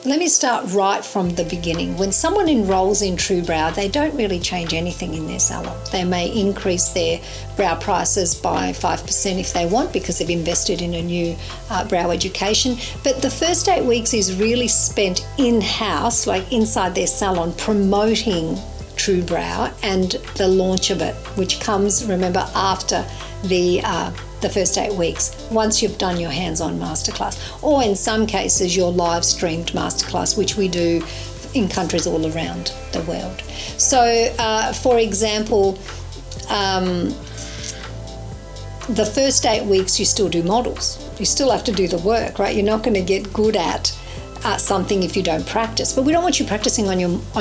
let me start right from the beginning. When someone enrolls in TrueBrow, they don't really change anything in their salon. They may increase their brow prices by 5% if they want, because they've invested in a new brow education. But the first 8 weeks is really spent in-house, like inside their salon, promoting TrueBrow and the launch of it, which comes, remember, after the first 8 weeks, once you've done your hands-on masterclass, or in some cases your live streamed masterclass, which we do in countries all around the world. So, for example, the first 8 weeks you still do models. You still have to do the work, right? You're not going to get good at something if you don't practice. But we don't want you practicing on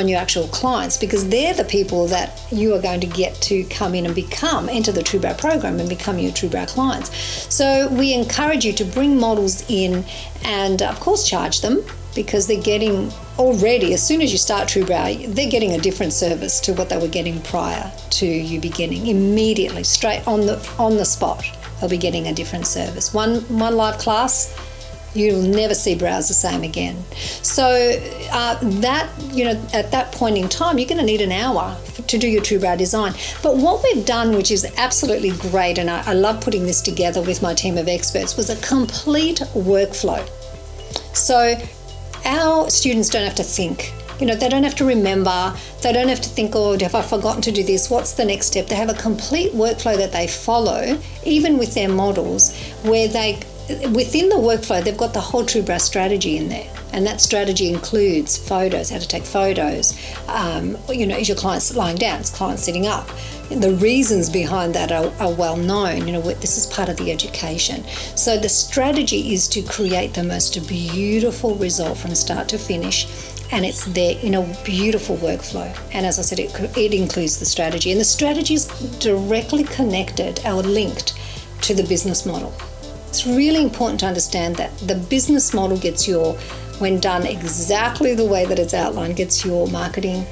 your actual clients, because they're the people that you are going to get to come in and enter the TrueBrow program and become your TrueBrow clients. So we encourage you to bring models in and, of course, charge them, because they're getting already, as soon as you start TrueBrow, they're getting a different service to what they were getting prior to you beginning. Immediately, straight on the spot, they'll be getting a different service. One live class, you'll never see brows the same again. So at that point in time, you're going to need an hour to do your TrueBrow design. But what we've done, which is absolutely great, and I love putting this together with my team of experts, was a complete workflow. So our students don't have to think. They don't have to remember. They don't have to think, oh, have I forgotten to do this? What's the next step? They have a complete workflow that they follow, even with their models, where within the workflow, they've got the whole TrueBrow strategy in there. And that strategy includes photos, how to take photos. Is your client lying down? Is the client sitting up? The reasons behind that are well known. This is part of the education. So the strategy is to create the most beautiful result from start to finish. And it's there in a beautiful workflow. And as I said, it includes the strategy. And the strategy is directly connected or linked to the business model. It's really important to understand that the business model when done exactly the way that it's outlined, gets your marketing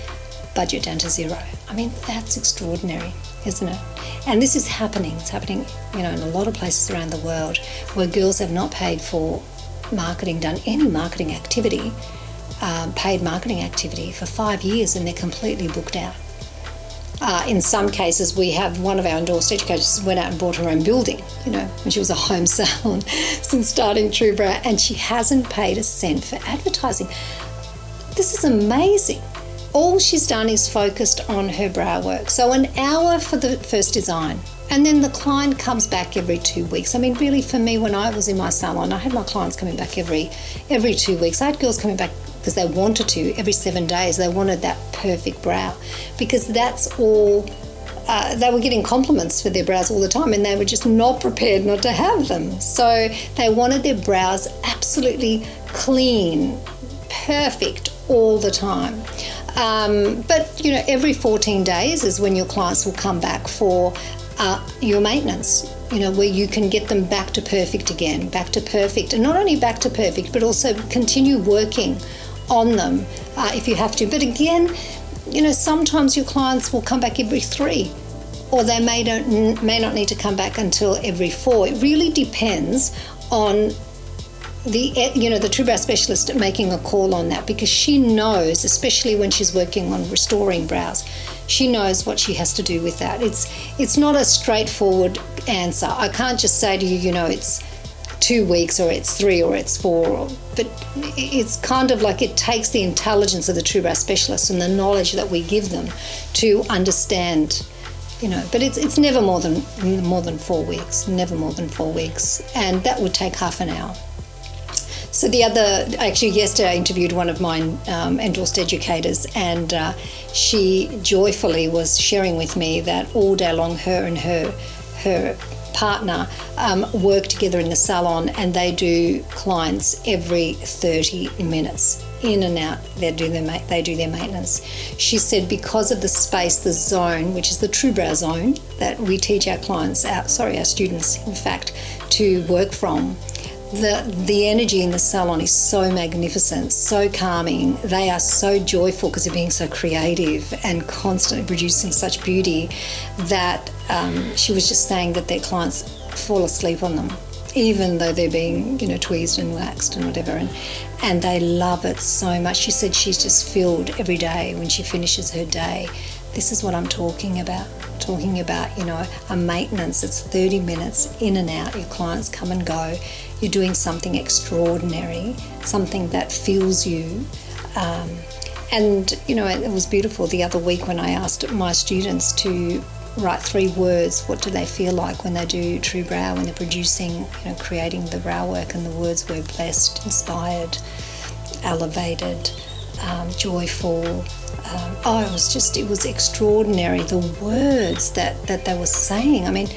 budget down to zero. I mean, that's extraordinary, isn't it? And this is happening. It's happening, in a lot of places around the world where girls have not paid for done any marketing activity, paid marketing activity for 5 years, and they're completely booked out. In some cases, we have one of our endorsed educators went out and bought her own building, when she was a home salon since starting TrueBrow, and she hasn't paid a cent for advertising. This is amazing. All she's done is focused on her brow work. So an hour for the first design, and then the client comes back every 2 weeks. I mean, really, for me, when I was in my salon, I had my clients coming back every 2 weeks. I had girls coming back because they wanted to every 7 days. They wanted that perfect brow, because that's all. They were getting compliments for their brows all the time, and they were just not prepared not to have them. So they wanted their brows absolutely clean, perfect all the time. But every 14 days is when your clients will come back for your maintenance, where you can get them back to perfect again, and not only back to perfect, but also continue working on them if you have to. But again, sometimes your clients will come back every 3, or they may not need to come back until every 4. It really depends on the TrueBrow specialist making a call on that, because she knows, especially when she's working on restoring brows, she knows what she has to do with that. It's not a straightforward answer. I can't just say to you, it's 2 weeks or it's 3 or it's 4, but it's kind of like it takes the intelligence of the TrueBrow specialist and the knowledge that we give them to understand, but it's never more than 4 weeks, and that would take half an hour. So yesterday I interviewed one of my endorsed educators, and she joyfully was sharing with me that all day long her and her partner work together in the salon, and they do clients every 30 minutes. In and out, they do their maintenance. She said because of the space, the zone, which is the TrueBrow zone that we teach our students, in fact, to work from, the energy in the salon is so magnificent, so calming. They are so joyful because they're being so creative and constantly producing such beauty that she was just saying that their clients fall asleep on them even though they're being, tweezed and waxed and whatever, and they love it so much. She said she's just filled every day when she finishes her day. This is what I'm talking about, a maintenance. It's 30 minutes in and out. Your clients come and go. You're doing something extraordinary, something that fills you. And it was beautiful the other week when I asked my students to write 3 words. What do they feel like when they do True Brow, when they're producing, creating the brow work? And the words were blessed, inspired, elevated, joyful. It was extraordinary, the words that they were saying. I mean,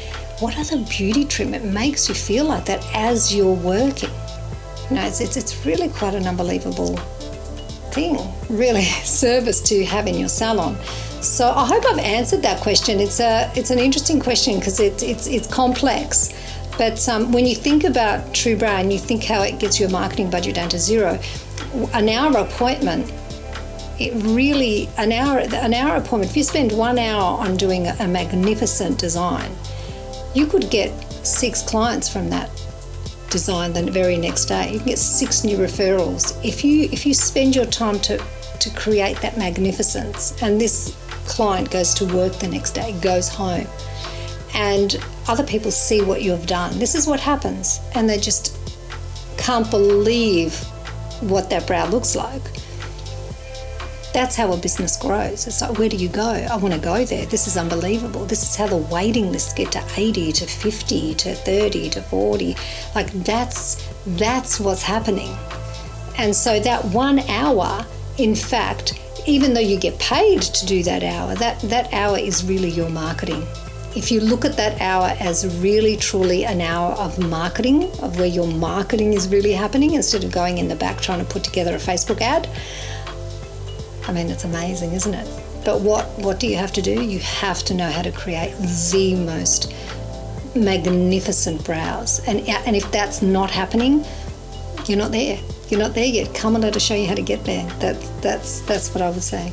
what other beauty treatment makes you feel like that as you're working? It's really quite an unbelievable thing, really, service to have in your salon. So I hope I've answered that question. It's an interesting question because it's complex. But when you think about True Brow and you think how it gets your marketing budget down to zero, an hour appointment, an hour appointment, if you spend 1 hour on doing a magnificent design, you could get 6 clients from that design the very next day. You can get 6 new referrals. If you spend your time to create that magnificence, and this client goes to work the next day, goes home, and other people see what you've done, this is what happens, and they just can't believe what that brow looks like. That's how a business grows. It's like, where do you go? I want to go there. This is unbelievable. This is how the waiting lists get to 80, to 50, to 30, to 40. Like that's what's happening. And so that 1 hour, in fact, even though you get paid to do that hour, that hour is really your marketing. If you look at that hour as really truly an hour of marketing, of where your marketing is really happening, instead of going in the back trying to put together a Facebook ad, I mean, it's amazing, isn't it? But what do you have to do? You have to know how to create the most magnificent brows. And if that's not happening, you're not there. You're not there yet. Come and let us show you how to get there. That's what I would say.